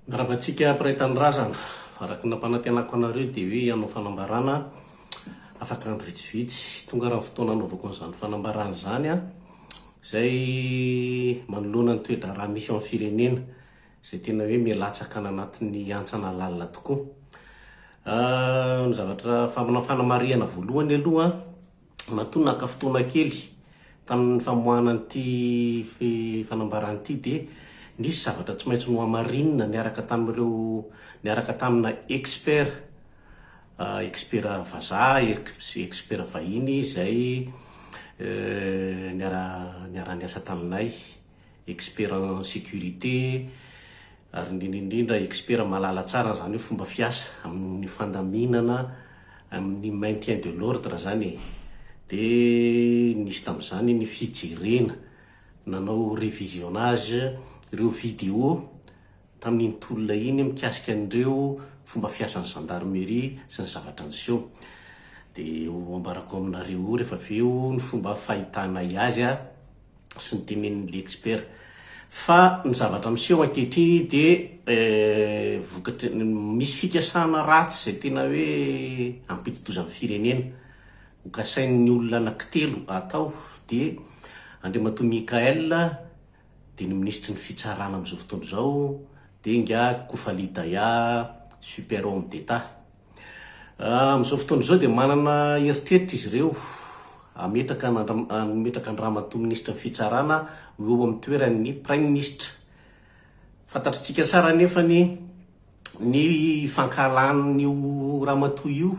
Ravantsika ampiretan-drazana araka nampanantenako anareo dia hoe hanao fanambarana afaka andro vitsivitsy tonga raha fotoana anaovako an'izany fanambarana zany a zay manoloana ny toetra raha misy amin'ny firenena zay tena hoe mialatsaka any anatin'ny antsana lalina tokoa. Ny zavatra fanamariana voalohany aloha matoa naka fotoana kely tamin'ny famoahana an'ity fanambarana ity dia nisy zavatra tsy maintsy no hamarinina niaraka tamina expert vazaha, expert vahiny zay niara-niasa taminay, expert en sécurité ary indrindra expert malala tsara zany hoe fomba fiasa amin'ny fandaminana amin'ny maintien de l'ordre zany de nisy tamin'izany ny fijerena nanao révisionnage ireo vidéo tamin'ny tolona iny mikasika an'ireo fomba fiasan'ny gendarmerie sy ny zavatra niseho dia ambarako aminareo rehefa aveo ny fomba fahitana azy sy ny tenenin'le expert fa ny zavatra miseho ankehitriny dia vokatra misy fikasana ratsy zay tena hoe ampititoza amin'ny firenena hokasain'ny olona anankitelo atao dia Andriamatoa Mikael dia ny ministry ny fitsarana amin'izao fotoana izao dia nga Kofalidaya super homme d'etat. Amin'izao fotoana izao dia manana eritreritra izy ireo ametraka Andriamatoa ministry ny fitsarana eo amin'ny toeran'ny prime ministre. Fantatritsika tsara nefa ny fankalan'io ramatoa io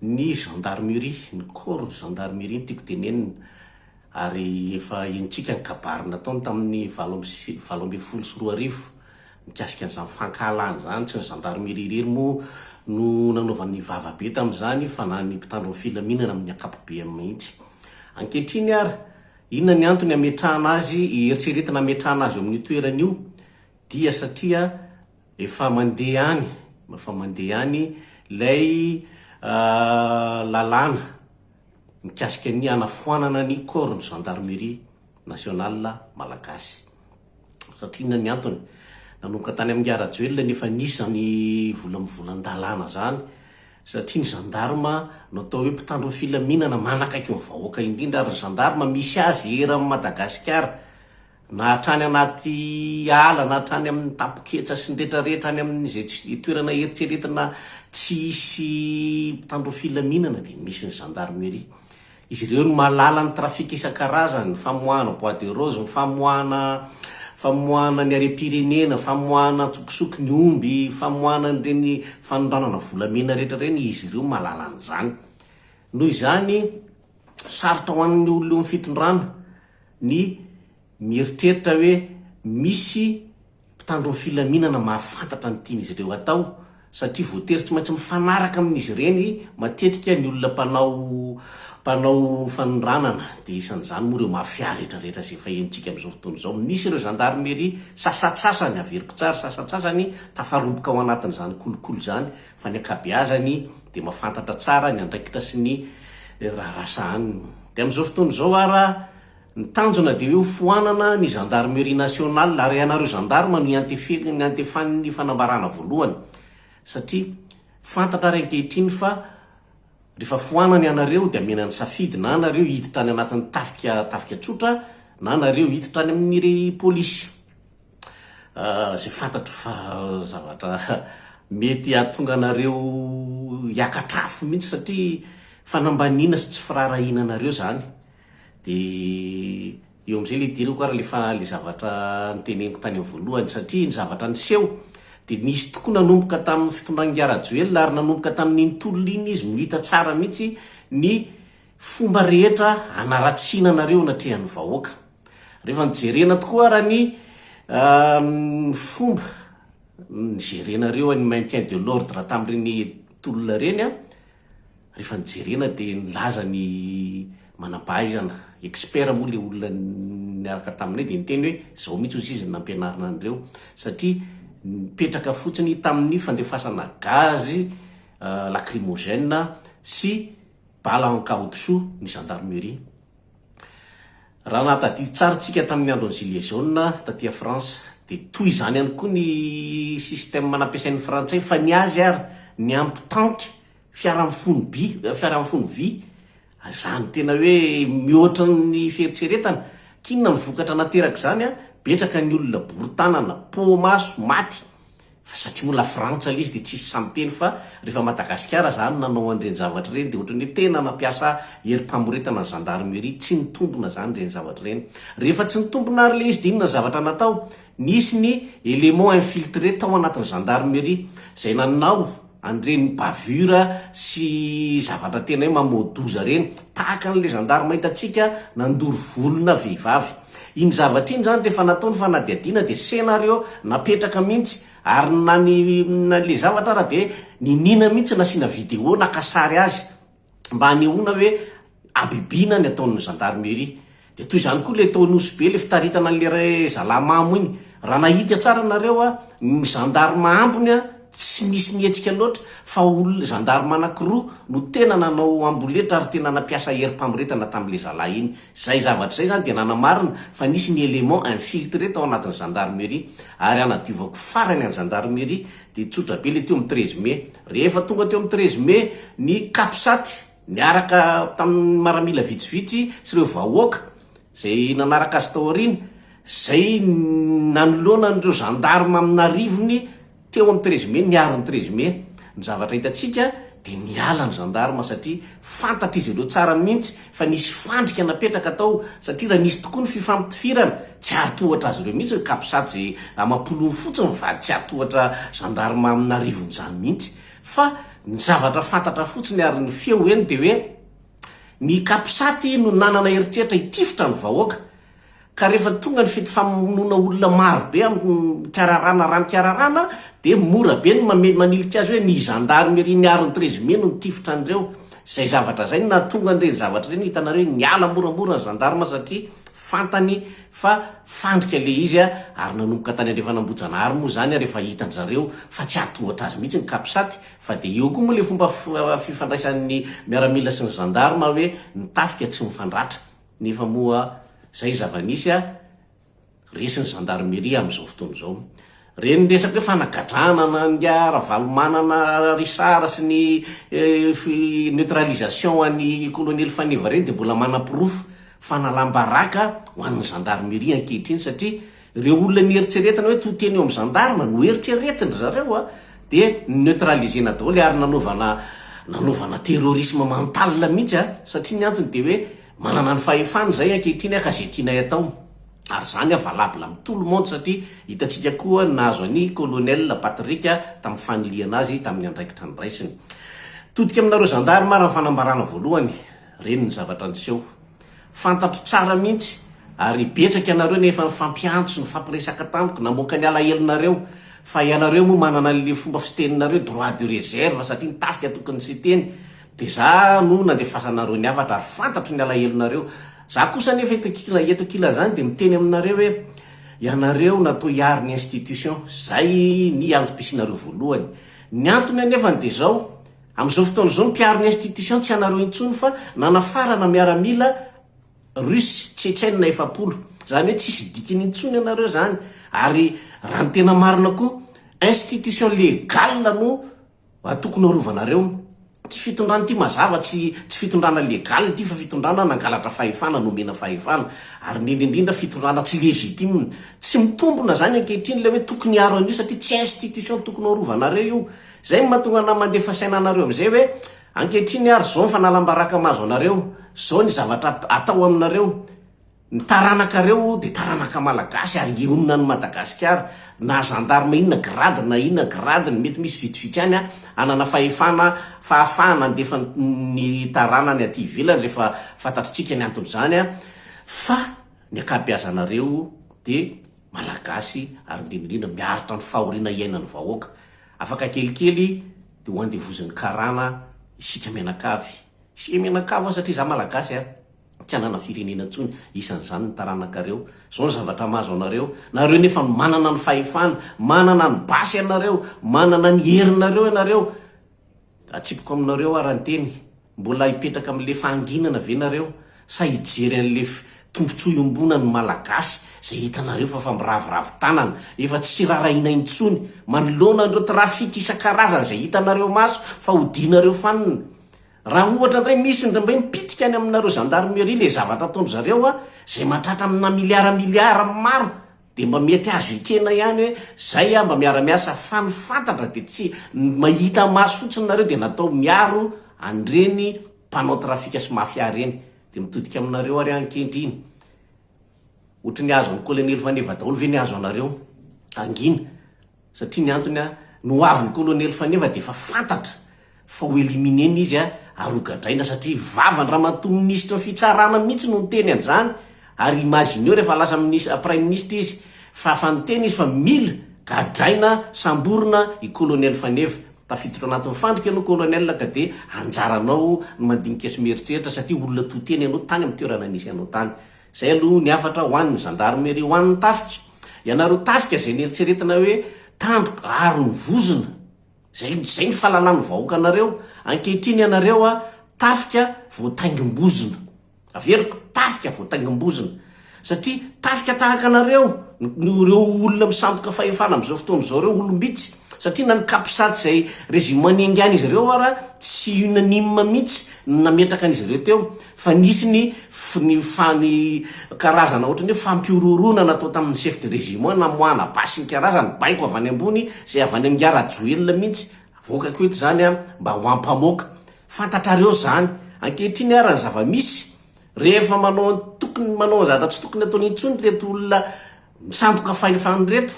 ny gendarmerie, ny corps gendarmerie tiako tenenina ary efa enitsika ny kabarina taony tamin'ny 2024 mikasika an'izany fankalana zany tsy ny gendarmerie irery moa no nanaovan'ny vavabe tamin'izany fa na ny mpitandro ny filaminana amin'ny akapobe mihitsy. Ankehitriny ary inona ny antony ametrahana azy, eritreretina ametrahana azy eo amin'ny toeran'io dia satria efa mandeha any ilay lalàna mikasika ny anafoanana ny corps ny gendarmerie nationale malagasy. Satria inona ny antony nanomboka tany amin'ny Arajoelina nefa nisy ny volan-dalàna zany satria ny gendarme natao hoe mpitandro filaminana manakaiky ny vahoaka indrindra ary ny gendarme misy azy eran'ny Madagasikara na hatrany anaty ala na hatrany amin'ny tapoketsa sy ny rehetrarehetra any amin'ny toerana eritreretina tsisy mpitandro filaminana dia misy ny gendarmerie. Izy ireo no mahalala ny trafika isan-karazany, famoahana bois de rose, famoahana ny arem-pirenena, famoahana tsokosoko ny omby, famoahana ireny fanondranana volamena rehetra ireny, izy ireo mahalala an'izany. Noho izany sarotra ho an'ny olona eo amin'ny fitondrana ny mieritreritra hoe misy mpitandro ny filaminana mahafantatra ny tian'izy ireo atao satria voatery tsy maintsy mifanaraka amin'izy ireny matetika ny olona mpanao fanondranana dia isan'izany moa ireo mafia rehetrarehetra izay efa hentsika amin'izao fotoana izao. Misy ireo gendarmerie sasatsasany averiko tsara, sasatsasany tafaroboka ao anatin'izany kolokolo zany fa ny ankabeazany dia mahafantatra tsara ny andraikitra sy ny rarasa any. Dia amin'izao fotoana izao ara ny tanjona dia hoe foanana ny gendarmerie nationale ary ianareo gendarme no antefan'ny fanambarana voalohany satria fantatra ary ankehitriny fa rehefa foanana ianareo dia menany safidy na anareo hiditra any anatin'ny tafika tsotra na anareo hiditra any amin'ny polisy. Zay fantatro fa zavatra mety ahatonga anareo hiakatrafo mihitsy satria fanambaniana sy tsy firarahina anareo zany. Dia eo amin'izay le direko ary le zavatra niteneniko tany amin'ny voalohany satria ny zavatra niseho dia nisy tokoa nanomboka tamin'ny fitondran'ny Arajoelina ary nanomboka tamin'ny tolona iny izy mihita tsara mihitsy ny fomba rehetra anaratsiana anareo anatrehan'ny vahoaka. Rehefa nijerena tokoa raha ny fomba nijerenareo ny maintien de l'ordre tamin'ireny tolona reny rehefa nijerena dia nilaza ny manampahaizana expert moa le olona niaraka taminay dia niteny hoe zao mihitsy ozy izy nampianarina an'ireo satria nipetraka fotsiny tamin'ny fandefasana gazy lacrymogène sy bala en caoutchouc ny gendarmerie. Raha nahatadidy tsara tsika tamin'ny andron'ny gilet jaune taty France de toy izany ihany koa ny système nampiasain'ny frantsay fa ny azy ary ny ampitanky fiara-mifony vy zany tena hoe mihoatra ny fieritseretana kinona ny vokatra nateraka zany a betsaka ny olona borotanana pomaso maty fa satria mola frantsa le izy de tsisy samyteny fa rehefa Madagasikara zany nanao an'ireny zavatra reny de ohatrany hoe tena nampiasa herim-pamoretana ny gendarmerie tsy nitombona zany reny zavatra reny rehefa tsy nitombona ary le izy de inona zavatra natao nisy ny élément infiltré tao anatin'ny gendarmerie zay nanao an'ireny bavura sy zavatra tena hoe mamodoza reny tahaka n'le gendarme hitantsika nandoro volona vehivavy iny zavatra iny zany rehefa nataony fanadiadiana de scénario napetraka mihitsy ary na le zavatra raha de ninina mihitsy nasiana vidéo nakasary azy mba hanehoana hoe abibina ny ataon'ny gendarmerie de toy izany koa le taonosy be le fitaritana an'le zalamamo iny raha nahita tsara nareo a ny gendarme ambony a tsy nisy nietsika loatra fa olona gendarme anankiroa no tena nanao amboletra ary tena nampiasa herim-pamoretana tamin'le zalahy iny zay zavatra zay zany de nanamarina fa nisy ny élément infiltré tao anatin'ny gendarmerie ary anadiovako farany any gendarmerie de tsotra be le teo amin'ny 13 mai rehefa tonga teo amin'ny 13 mai ny kapsaty niaraka tamin'ny maramila vitsivitsy sy ireo vahoaka zay nanaraka azy tao aoriana zay nanoloana an'ireo gendarme amin'ny arivony teo amin'ny 13 mai niariny 13 mai ny zavatra hitantsika de niala ny gendarme satria fantatra izy ireo tsara mihitsy fa nisy fandrika napetraka tao satria raha nisy tokoa ny fifampitifirana tsy ahatohatra azy ireo mihitsy kapsaty zay amapolony fotsiny vady tsy ahatohatra gendarme amin'ny arivony zany mihitsy fa ny zavatra fantatra fotsiny ary ny feo eny de hoe ny kapsaty no nanana heritreritra hitifitra ny vahoaka ka rehefa tonga ny fety famonoana olona maro be amin'ny kararana rano-kararana de mora be ny manilika azy hoe ny gendarmerie niariny 13 mai no nitifitra an'ireo zay zavatra zay na tonga an'ireny zavatra reny hitanareo niala moramora ny gendarme satria fantany fa fandrika le izy ary nanomboka tany andrefa nambojana moa zany rehefa hitany zareo fa tsy atohatra azy mihitsy ny kapsaty fa de eo koa moa le fomba fifandraisan'ny miaramila sy ny gendarme hoe nitafika tsy mifandratra nefa moa zay zava-nisy resin'ny gendarmerie amin'izao fotoana zao reny resaka hoe fanagadrana nga ravalomanana risara sy ny neutralisation an'ny colonel Faneva reny de mbola manam-pirofo fanalambaraka ho an'ny gendarmerie ankehitriny satria reo olona nieritseretana hoe toteny eo amin'ny gendarme no eritreretiny zareo de neutralisena daholo ary nanaovana terrorisme mental mihitsy satria ny antony de hoe manana ny fahefany zay ankehitriny ka zay tianay atao ary zany valable amin'ny tout le monde satria hitantsika koa nahazo any colonel Patrick tamin'ny faniliana azy tamin'ny andraikitra ny raisiny todika aminareo gendarme raha fanambarana voalohany reny ny zavatra niseho fantatro tsara mihitsy ary betsaka ianareo nefa fampiantso ny fampiresaka tamiko namoaka ny alahelinareo fa ianareo moa manana le fomba fiteninareo droit de réserve satria nitafika tokony sy teny de za no nandefasanareo ny avatra ary fantatro ny alahelinareo za kosa nefa eto kila zany de miteny aminareo hoe ianareo natao hiary ny institution zay ny antom-pisinareo voalohany ny antony anefa de zao amin'izao fotoana zao mpiaro ny institution tsy anareo intsony fa nanafarana miaramila Rusy tchétchène 700 zany hoe tsisy dikiny intsony ianareo zany ary raha ny tena marina koa institution légale no tokony arovanareo ty fitondrana ty mazava tsy fitondrana legal ty fa fitondrana nangalatra fahefana nomena fahefana ary indrindrindra fitondrana tsy légitime tsy mitombona zany ankehitriny le hoe tokony aro an'io satria tsy institution tokony arovanareo io zay mahatonga na mandefa sainanareo am'izay hoe ankehitriny ary zao fanalambaraka mazo anareo zao ny zavatra atao aminareo ny taranakareo de taranaka malagasy ary ionona ny Madagasikara na gendarme inona grade na inona grade mety misy vitsivitsy any anana fahafahana andefa ny taranany aty ivelany rehefa fantatritsika ny antony zany fa ny akabeazanareo de malagasy ary indrindrindra miaritra ny fahoriana iainany vahoaka afaka kelikely de ho andevoziny karana isika menakavy satria za malagasy tsy anana firenena ntsony isan'izany ny taranakareo zao ny zavatra mahazo anareo nareo nefa manana ny fahefana manana ny basy anareo manana ny herinareo ianareo atsipiko aminareo ary anteny mbola hipetraka amin'le fahanginana ve nareo sa hijery an'le tombontsoa iombona ny malagasy zay hitanareo fa miravoravo tanana efa tsy raraina intsony manoloana andreo trafika isan-karazany zay hitanareo maso fa hodinareo fanina. Raha ohatra ndray misy ndray mipitika any aminareo gendarmerie le zavatra ataondry zareo zay mahatratra amina miliara maro, de mba mety azo ekena ihany hoe zay mba miara-miasa fa ny fantatra de tsy mahita maso fotsiny nareo de natao miaro andreny mpanao trafika sy mafia reny, de mitodika aminareo ary ankehitriny. Ohatra ny azo ny colonel Faneva daholo ve ny azo anareo angina, satria ny antony no avy ny colonel Faneva de fa fantatra fa ho elimineny izy arogadraina satria vavany ramatoa ministre ny fitsarana mihitsy no niteny an'izany. Ary imagineo rehefa lasa prime ministre izy fa fanteny izy fa mila gadraina samborona i colonel Faneva. Tafiditra anatin'ny fandrika ianao colonel ka de anjaranao ny mandinika sy mieritreritra satria olona toteny ianao tany amin'ny toerana nisy ianao tany. Zay aloha ny afatra ho an'ny gendarmerie, ho an'ny tafika. Ianareo tafika zay nieritseretina hoe tandroka aro ny vozona, zay ny fahalalany vahoaka anareo. Ankehitriny ianareo tafika voataingim-bozona, averiko tafika voataingim-bozona, satria tafika tahaka anareo reo olona misandoka fahefana amin'izao fotoana izao reo olombitsy, satria na ny kapisaty zay régime manengany izy reo tsy unanime mihitsy nametraka an'izy ireo teo, fa nisy ny karazana ohatrany hoe fampiororona natao tamin'ny chef de régime namoana basy ny karazany baiko avy any ambony zay avy any amin'ny ara-joelona mihitsy voakako eto zany mba ho ampamoaka. Fantatrareo zany. Ankehitriny ary ny zava-misy rehefa manao zavatra tsy tokony ataony intsony reto olona misandoka fahefany reto,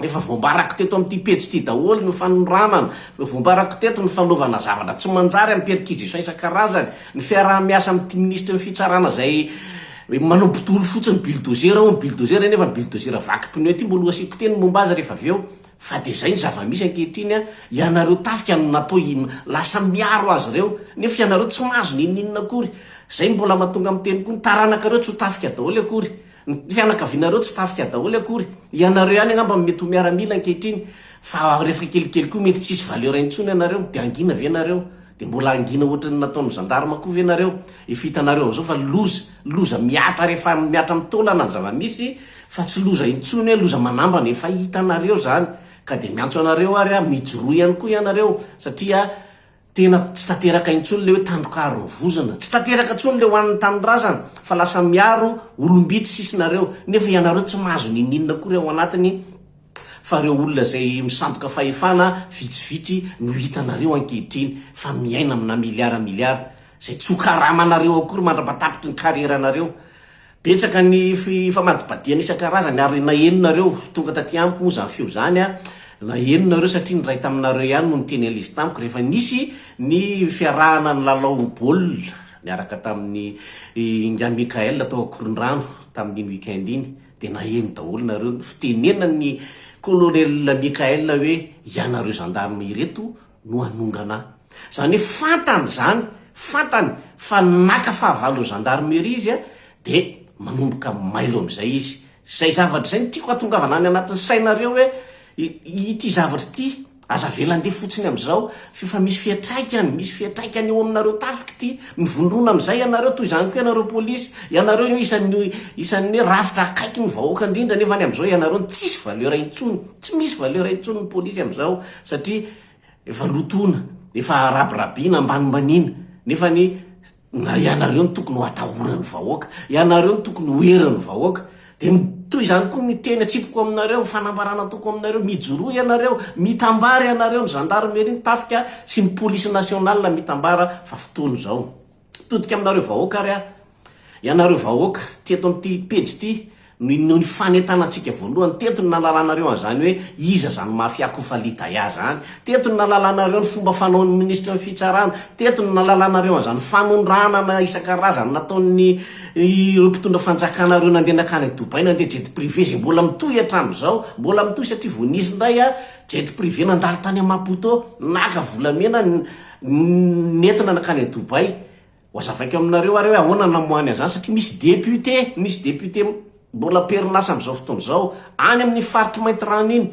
efa voambarako teto amin'ity pejy ity daholo ny fanoranana, voambarako teto ny fanaovana zavatra tsy manjary amin'ny perquisition isan-karazany, ny fiaraha-miasa amin'ity ministre ny fitsarana zay manao bitolo fotsiny bulldozer nefa bulldozer vaky pneu ty mbola asiko teny momba azy rehefa aveo. Fa de zay ny zava-misy ankehitriny ianareo tafika no natao lasa miaro azy reo, nefa ianareo tsy mahazo ninninina akory. Zay mbola mahatonga amin'ny teny koa ny taranakareo tsy ho tafika daholo akory, ny fianakavinareo tsy tafika daholo akory. Ianareo ihany angamba mety ho miaramila ankehitriny, fa rehefa kelikely koa mety tsisy valeur intsony ianareo, de angina ve nareo, de mbola angina ohatrany nataon'ny gendarme koa ve nareo. Efa hitanareo am'izao fa loza miatra rehefa miatra mitolana ny zava-misy, fa tsy loza intsony hoe loza manambana, efa hitanareo zany. Ka de miantso anareo ary mijoro ihany koa ianareo, satria tena tsy tanteraka intsony le hoe tandrokaro vozona, tsy tanteraka intsony le ho an'ny tanindrazana, fa lasa miaro olombitsy sisinareo. Nefa ianareo tsy mahazo ninninina kory ao anatiny, fa reo olona zay misandoka fahefana vitsivitsy no hitanareo ankehitriny fa miaina amina miliara zay tsy ho karamanareo akory mandrapatapitry ny karieranareo. Betsaka ny famadibadiana isan-karazany ary na heninareo tonga taty amiko moa zany feo zany na heninareo satria ny ray taminareo ihany no niteny alizy tamiko rehefa nisy ny fiarahana ny lalao baolina niaraka tamin'ny Nga Mikael atao Akorondrano tamin'iny weekend iny, de na heny daholo nareo fitenena ny colonel Mikael hoe ianareo gendarme ireto no anongana. Zany hoe fantany fa naka fahavalo gendarmerie izy de manomboka mailo am'izay izy. Zay zavatra zay ny tiako atongavana any anatin'ny sainareo hoe ity zavatra ity aza velande fotsiny am'izao fa misy fiatraikany eo aminareo tafika ity mivondrona am'izay ianareo toy izany koa ianareo polisy, ianareo isan'ny rafitra akaiky ny vahoaka indrindra, nefa any am'izao ianareo tsisy valeur intsony, tsy misy valeur intsony ny polisy am'izao satria efa lotona, efa rabirabina ambanimbanina, nefa na ianareo ny tokony ho atahorany vahoaka, ianareo ny tokony ho erany vahoaka. De toy izany koa ny teny atsipoko aminareo, fanambarana toko aminareo, mijoro ianareo, mitambara ianareo ny gendarmerie ny tafika sy ny police nationale mitambara fa fotoana zao. Todika aminareo vahoaka ary ianareo vahoaka teto amin'ity pejy ity no ny fanentanantsika voalohany, teto ny nalalanareo an'izany hoe iza zany mafiako falidaya zany, teto ny nalalanareo ny fomba fanaon'ny ministre ny fitsarana, teto ny nalalanareo an'izany fanondranana isan-karazany nataon'ny mpitondra fanjakanareo nandeha nakany Dubai, nandeha jet privé zay mbola mitohy hatramin'izao, mbola mitohy satria vonisy indray jet privé nandalo tany Maputo naka volamena nentina nakany Dubai. Hoazavaiko aminareo ary hoe ahoana namohany an'izany satria misy député mbola perinasa am'izao fotoana zao any amin'ny faritry mainty rano iny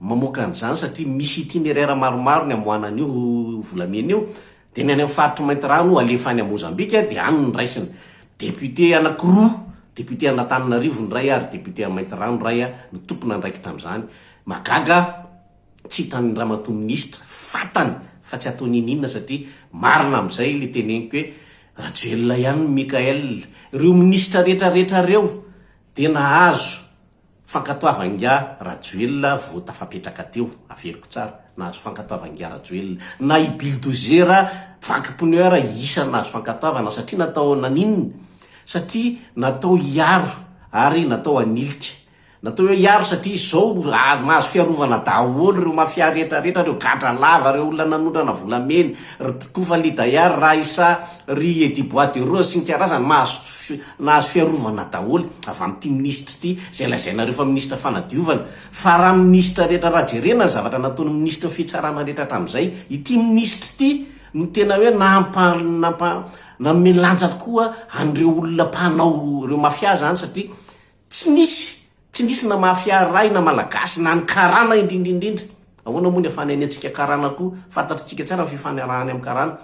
mamoaka an'izany satria misy itinéraire maromaro ny amohanan'io volamena io, de ny any amin'ny faritry mainty rano alefa any Mozambika de any ny raisiny député anakiroa député Anatananarivo ndray ary député Maintirano ndray no tompona ndraiky tamin'izany. Magaga tsy hitany ramatoa ministra fatany fa tsy ataony ininona satria marina amin'izay le teneniko hoe Rajoelina ihany Mikael, ireo ministra rehetrarehetra reo dia nahazo fankatoavan-gia Rajoelina vao tafapetraka teo. Averiko tsara, nahazo fankatoavan-gia Rajoelina. Na i bulldozer vaky-pneu isa nahazo fankatoavana satria natao naninona? Satria natao hiaro ary natao hanilika. Natao hoe hiaro satria izao mahazo fiarovana daholo reo mafia rehetrarehetra, reo gadra lava, reo olona nanondrana volameny, kofa lidayar, raisa, ry Edy Bois de Rose sy ny karazany nahazo fiarovana daholo avy amin'ity ministra ity zay lazainareo fa ministra fanadiovana. Fa raha ministra rehetra raha jerena ny zavatra nataony ministra fitsarana rehetra tamin'izay, ity ministra ity no tena hoe namelanja tokoa an'ireo olona mpanao reo mafia zany satria tsy nisy na mafia ray na malagasy na ny karana indrindrindrindra. Ahoana moa ny afanany antsika karana koa, fantatritsika tsara fifanarahany amin'ny karana.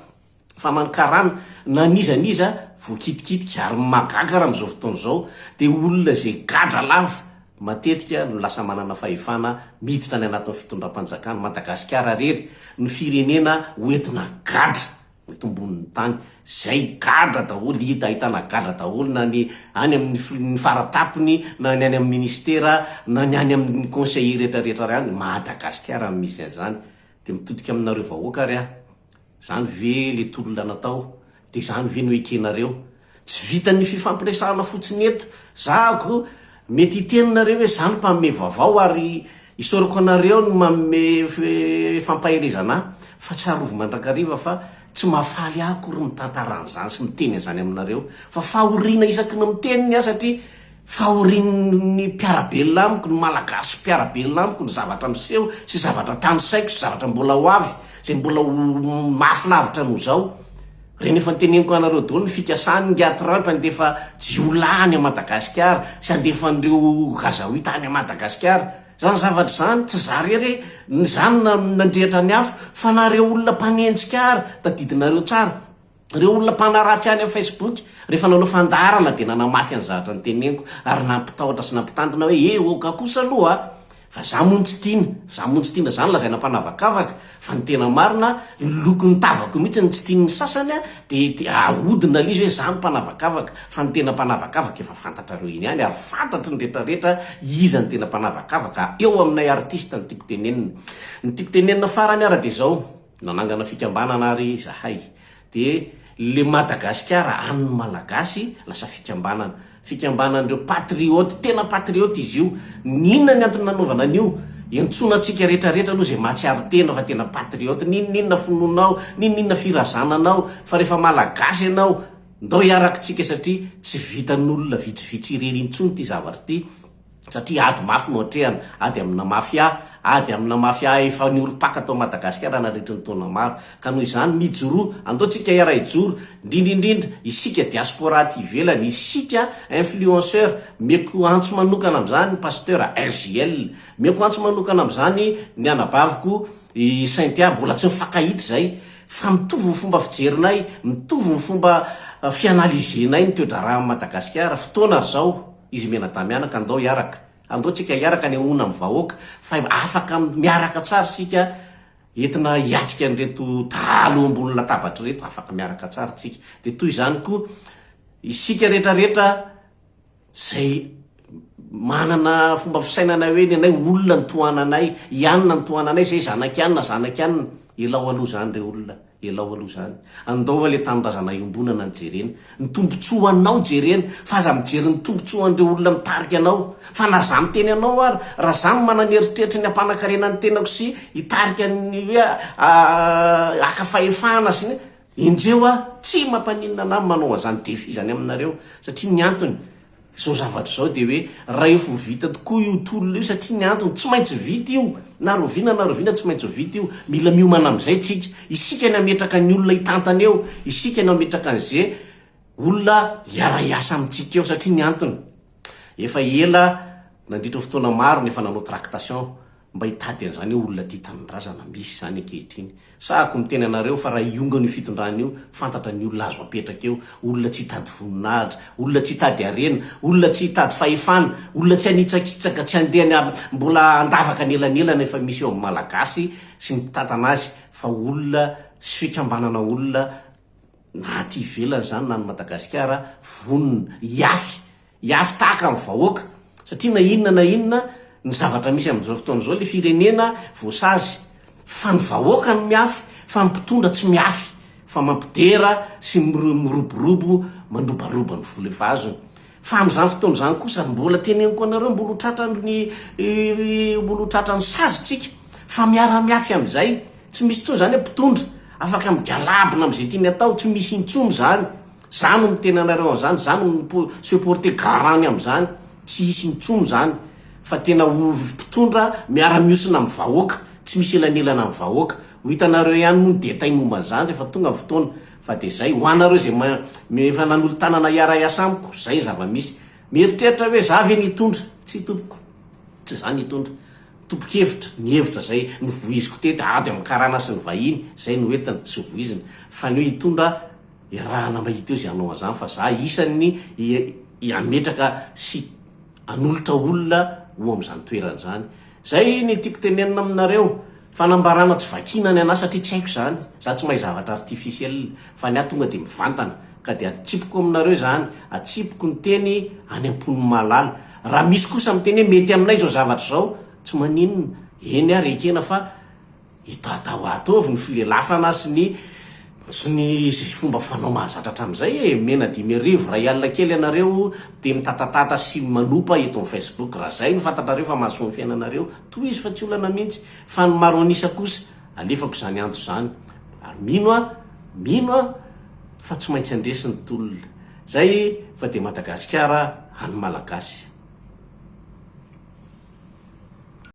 Fa na ny karana na nizaniza voakitikitika ary magaga raha amin'izao fotoana izao dia olona zay gadra lava matetika no lasa manana fahefana miditra ny anatin'ny fitondram-panjakana. Madagasikara rery ny firenena hoentina gadra eto ambonin'ny tany, zay gadra daholo, hita ahitana gadra daholo na ny any amin'ny faratapony na ny any amin'ny ministera na ny any amin'ny conseiller rehetrarehetra rany. Madagasikara misy an'izany. Dia mitodika aminareo vahoaka ary zany ve le tolona natao, dia zany ve no ekenareo? Tsy vitan'ny fifampiresahana fotsiny eto. Zako mety hiteninareo hoe zany mpamme vaovao ary isorako anareo no mamme fampahelezana, fa tsy harovo mandrakariva fa tsy mahafaly akory mitantaran'izany sy miteny an'izany aminareo. Fa fahoriana isaky ny miteniny satria fahorian'ny mpiarabelona amiko, ny malagasy mpiarabelona amiko, ny zavatra miseho sy zavatra tany saiko sy zavatra mbola ho avy zay mbola mafy lavitra no zao. Reny efa niteneniko anareo daholo ny fikasany ngiatrapa andefa jiolany a Madagasikara sy andefa an'ireo gazaoita any a Madagasikara. Zany zavatra zany tsy zarery zany nandrehatra ny afo fa nareo olona mpanenjika ary tadidinareo tsara, reo olona mpanaratsy any amin'ny Facebook rehefa nanao fandarana dia nanamafy any zavatra niteneniko ary nampitahotra sy nampitandrina hoe oka kosa aloha. Fa za moa tsy tiana zany lazaina mpanavakavaka, fa ny tena marina lokon'ny tavako mihitsy ny tsy tian'ny sasany dia ahodina lizy hoe zany mpanavakavaka. Fa ny tena mpanavakavaka efa fantatrareo iny ihany ary fantatry ny rehetrarehetra iza ny tena mpanavakavaka. Eo aminay artista ny tiako tenenina. Ny tiako tenenina farany ara dia zao, nanangana fikambanana ary zahay dia le Madagasikara an'ny malagasy lasa fikambanan'ireo patriote, tena patriote izy io. Ninona ny antony nanaovana an'io? Entsoina antsika rehetrarehetra aloha zay mahatsiaro tena fa tena patriote. Ninona fononao, ninona firazananao, fa rehefa malagasy ianao ndao hiarakitsika satria tsy vitan'olona vitsivitsy irery intsony ty zavatra ty. Satria ady mafy no atrehana, ady amina mafia efa nioropaka tao Madagasikara nandritry ny taona maro. Ka noho izany mijoro, andaotsika hiara hijoro indrindrindrindra isika diaspora aty ivelany, isika influenceur, meko antso manokana amin'izany pasteur RGL, meko antso manokana amin'izany ny anabaviko i Saintia, mbola tsy mifankahita zay fa mitovy ny fomba fijerinay, mitovy ny fomba fianalizenay ny toe-draharaha Madagasikara. Fotoana ry zao izy menadamiana ka andao hiaraka, andao tsika hiaraka ny ona amin'ny vahoaka fa afaka miaraka tsara sika entina hiatrika an'ireto talo ambony latabatra reto, afaka miaraka tsara tsika. Dia toy izany koa isika rehetrarehetra zay manana fomba fisainana hoe ny anay olona nytohananay, ianona nytohananay, zay zanakianina elao aloha zany re olona, elao aloha zany. Andao le tanindrazana iombonana ny jerena, ny tombontsoa anao jerena, fa aza mijery ny tombontsoa an'ireo olona mitarika anao. Fa na za miteny anao ary raha zany mananeritreritra ny ampanankarena ny tenako sy hitarika ny hoe akafahefana sy ny indreo tsy mampaninona anamy manao an'izany defi zany aminareo satria ny antony zao zavatra zao dia hoe raha efa vita tokoa io tolona io satria ny antony tsy maintsy vita io, na rovina tsy maintsy vita io. Mila miomana amin'izay tsika, isika ny ametraka ny olona hitantana eo, isika ny ametraka an'izay olona hiara-hiasa amintsika eo satria ny antony efa ela nandritra fotoana maro nefa nanao tractation mba hitady an'izany hoe olona tia tanindrazana misy zany ankehitriny. Sahako miteny anareo fa raha iongany fitondrana io fantatra ny olona azo apetraka eo, olona tsy hitady voninahitra, olona tsy hitady arena, olona tsy hitady fahefana, olona tsy hanitsakitsaka, tsy handeha mbola andavaka nelanelana efa misy eo amin'ny malagasy sy mitantana azy, fa olona sy fikambanana olona na aty ivelany zany na ny Madagasikara vonona iafy tahaka amin'ny vahoaka, satria na inona ny zavatra misy amin'izao fotoana izao le firenena voasazy fa ny vahoaka no miafy, fa ny mpitondra tsy miafy, fa mampidera sy miroborobo mandrobaroba ny vola efa azony. Fa amin'izany fotoana izany kosa mbola teneniko anareo mbola ho tratran'ny sazitsika fa miara-miafy amin'izay, tsy misy intsony zany hoe mpitondra afaka migalabina amin'izay tiany atao, tsy misy intsony zany. Zany no miteny anareo an'izany, zany no supporter garany amin'izany, tsy hisy intsony zany. Fa tena mpitondra miara-miosina amin'ny vahoaka, tsy misy elanelana amin'ny vahoaka. Ho hitanareo ihany moa detay momba an'izany rehefa tonga ny fotoana. Fa de zay ho anareo zay efa nanolo tanana iara-iasa amiko, zay zava-misy. Mieritreritra hoe za ve nitondra, tsy tompoko, tsy za nitondra. Tompokevitra, ny hevitra zay novoiziko teto ady amin'ny karana sy ny vahiny, zay no entana sy voizina. Fa ny hoe hitondra iarahana mahita eo zay anao an'izany, fa za isan'ny ametraka sy anolotra olona ho amin'izany toerana zany. Zay ny tiako tenenina aminareo, fanambarana tsy vakina ny anahy satria tsy haiko zany, za tsy mahay zavatra artificiel, fa ny ahy tonga de mivantana ka de atsipoko aminareo zany, atsipoko ny teny any am-pony malala. Raha misy kosa miteny hoe mety aminay zao zavatra zao, tsy maninona, eny ary ekena fa itatao atovy ny filelafana sy ny fomba fanao mahazatra hatramin'izay mena 5,000 raha ialina kely ianareo de mitatatata sy manopa eto amin'ny Facebook. Raha zay no fantatrareo fa mahasoa ny fiainanareo, toy izy fa tsy olana mihitsy. Fa ny maro anisa kosa alefako zany anto zany, ary mino fa tsy maintsy andresin'ny tolona. Zay fa de Madagasikara, hany malagasy.